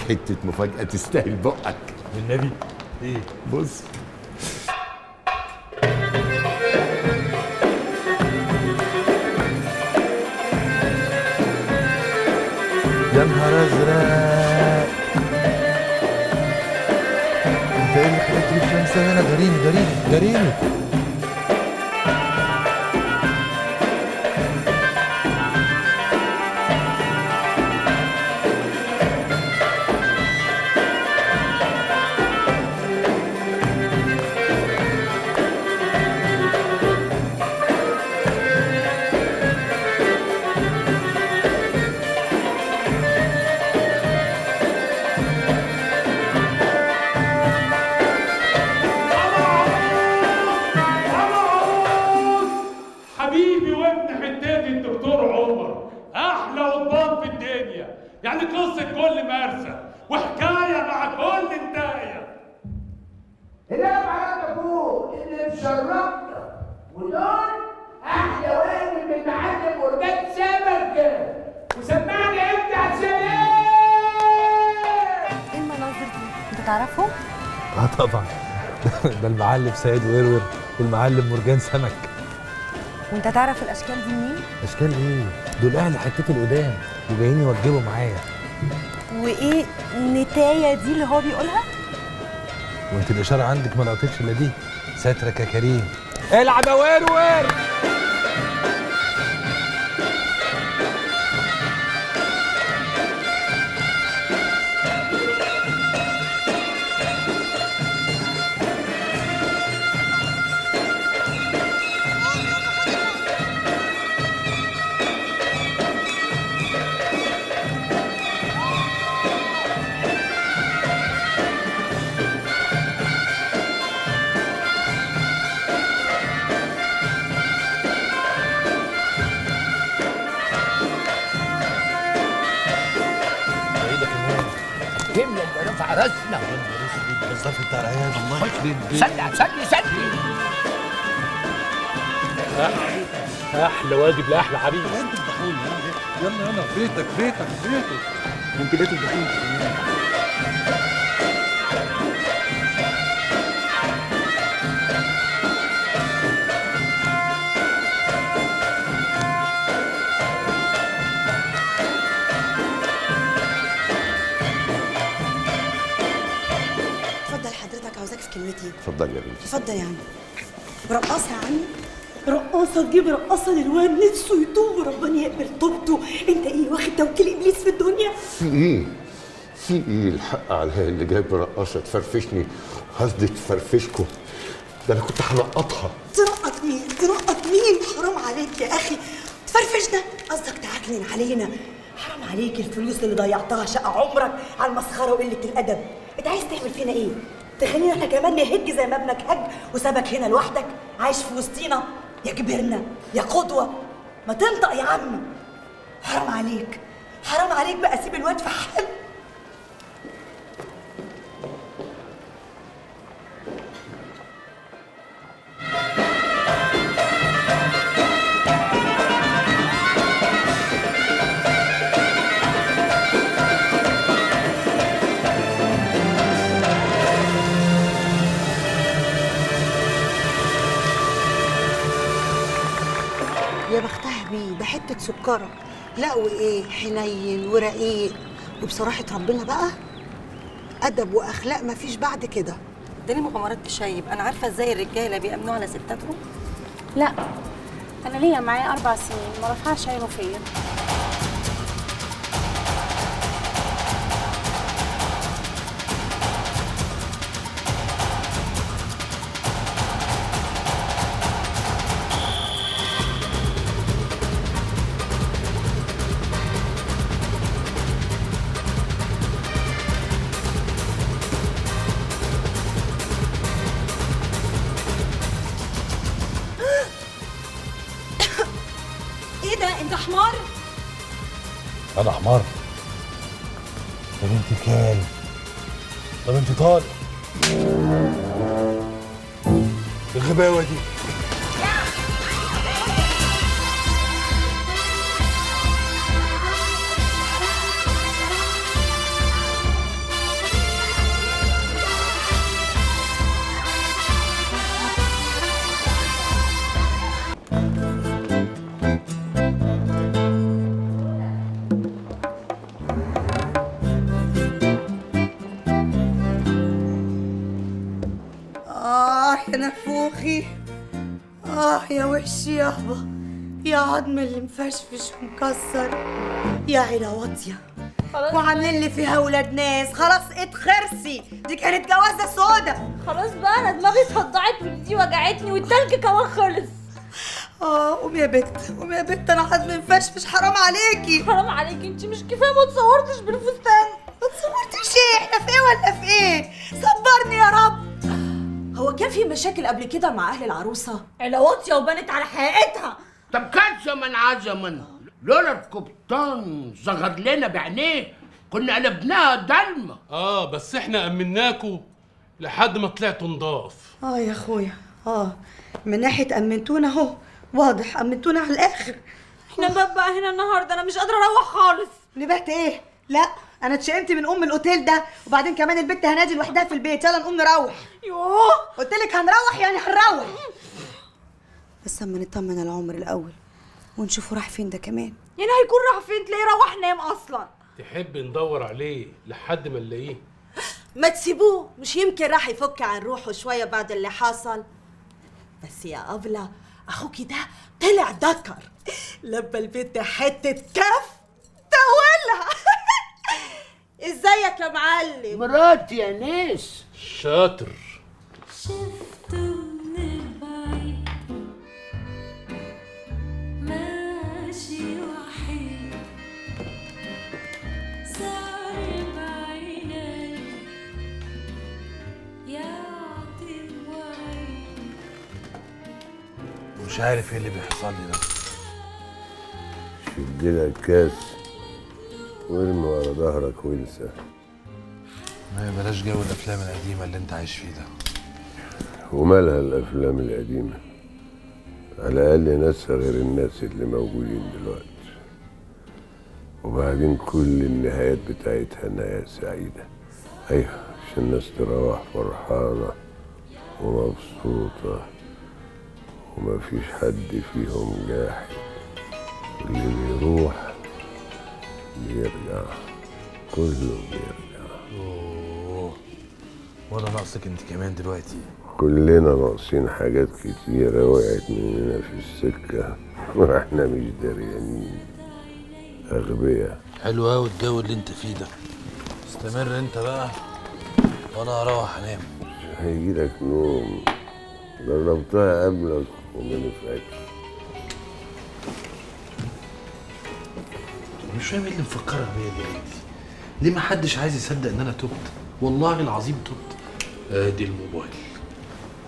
حته مفاجاه تستاهل بقك. والنبي ايه؟ بص يا نهار ازرق، انت ايه اللي خليك تجيب شمسة هنا؟ جريني حبيبي وابن حتاتي الدكتور عمر، احلى قضبان في الدنيا، يعني قصه كل مرسى وحكايه مع كل انتايه. هنا معاك ابوك اللي مشرفنا، ودول احلى واجب من معلم ورجال سمك. وسمعني انت عشان ايه المناظر دي؟ انت تعرفهم؟ اه طبعا. ده المعلم سيد ويرور والمعلم مرجان سمك. وانت تعرف الاشكال دي منين؟ اشكال ايه؟ دول اهل حتتي القدام وجايين يوجبوا معايا. وايه نتايه دي اللي هو بيقولها؟ وانت الاشاره عندك ما لقطتش الا دي. ساترك يا كريم. العب يا ويرور. كمل انت رفع راسنا. بالظبط بتاع العيال. الله يخرب سلي احلى واجب لاحلى حبيبي. انت الضحول. يلا بيتك. ممكن بيت الضحول. اتفضل حضرتك، عاوزاك في كلمتين. اتفضل يا بنتي. اتفضل يا عم. رقاصة يا عمي، رقاصة تجيب رقاصة للواد نفسه يتوب وربنا يقبل توبته. انت ايه واخد توكيل ابليس في الدنيا؟ في ايه الحق عليا اللي جايب رقاصه تفرفشني، قصدي تفرفشكم. ده انا كنت هنقطها. تنقط مين؟ حرام عليك يا اخي، تفرفشنا قصدك تعكنن علينا. حرام عليك الفلوس اللي ضيعتها شقة عمرك على المسخرة وقلة الأدب. انت عايز تعمل فينا ايه؟ تخلينا احنا كمان نهج زي ما ابنك هج وسابك هنا لوحدك عايش في وسطينا؟ يا كبرنا يا قدوة، ما تنطق يا عمي. حرام عليك بقى، سيب الواد في حاله. يا بختها بيه، ده حته سكره. لا وايه، حنين ورقيق، وبصراحه ربنا بقى ادب واخلاق مفيش بعد كده. اداني مغامرات تشيب. انا عارفه ازاي الرجاله بيأمنوا على ستاتهم. لا، انا ليا معاه 4 سنين ما رفعش عينه فيا. ايه ده؟ انت حمار؟ انا حمار؟ طب انت كلب؟ طب انت طالق؟ الغباوه دي. يا وشي يابا، يا عظم اللي مفشفش ومكسر، يا عيلة واطية وعاملين لي فيها ولاد ناس. خلاص اتخرسي، دي كانت جوازة سودا. خلاص بقى، انا دماغي صدعت ودي وجعتني والتلج كمان خلص. قومي يا بت، قومي يا بت، انا عظمي مفشفش. حرام عليكي، حرام عليكي، انت مش كفايه ما تصورتش بالفستان؟ ما تصورتيش ايه؟ احنا في ايه ولا في ايه؟ صبرني يا رب. هو كان في مشاكل قبل كده مع اهل العروسه؟ عيله واطيه وبنت على حقيقتها. طب كان زمن عزمن، لولا القبطان صغر لنا بعينيه كنا قلبناها ضلمه. بس احنا امناكوا لحد ما طلعتوا نضاف. يا اخويا، من ناحيه امنتونا اهو، واضح امنتونا على الاخر. احنا نبات بقى هنا النهارده، انا مش قادره اروح خالص. نبات ايه؟ لا انا اتشائمت من ام الاوتيل ده، وبعدين كمان البت هنادي لوحدها في البيت. يلا نقوم نروح. يوه، قلت لك هنروح يعني هنروح، بس اما نطمن على عمر الاول ونشوفه راح فين ده كمان. يعني هيكون راح فين؟ تلاقيه روح نام اصلا. تحب ندور عليه لحد ما نلاقيه؟ ما تسيبوه، مش يمكن راح يفك عن روحه شويه بعد اللي حصل. بس يا أبلة، اخوكي ده طلع ذكر، لبى البنت حته كف تولها. ازيك يا معلم؟ مراتي يا ناس. شاطر. شفته من البعيد ماشي وحيد سار بعيني يعطي الوعيد. مش عارف ايه اللي بيحصل لي ده. شد لك الكاس وارمي ورا ظهرك وانسى. ما بلاش جو الافلام القديمه اللي انت عايش فيه ده. ومالها الافلام القديمه؟ على الاقل ناسها غير الناس اللي موجودين دلوقتي. وبعدين كل النهايات بتاعتها نهاية سعيدة. ايوه، عشان الناس تروح فرحانة ومبسوطة ومفيش حد فيهم جاحد. اللي بيروح بيرجع، كله بيرجع. ولا ناقصك انت كمان دلوقتي. كلنا ناقصين حاجات كتيرة وقعت مننا في السكة واحنا مش دريانين. أغبياء. حلو قوي الجو اللي انت فيه ده. استمر انت بقى وانا هروح انام. هيجيلك نوم، جربتها قبلك وما نفعتش. مش فاهم ايه اللي مفكرك بيا دلوقتي. ليه ما حدش عايز يصدق ان انا تبت؟ والله العظيم تبت. ادي الموبايل.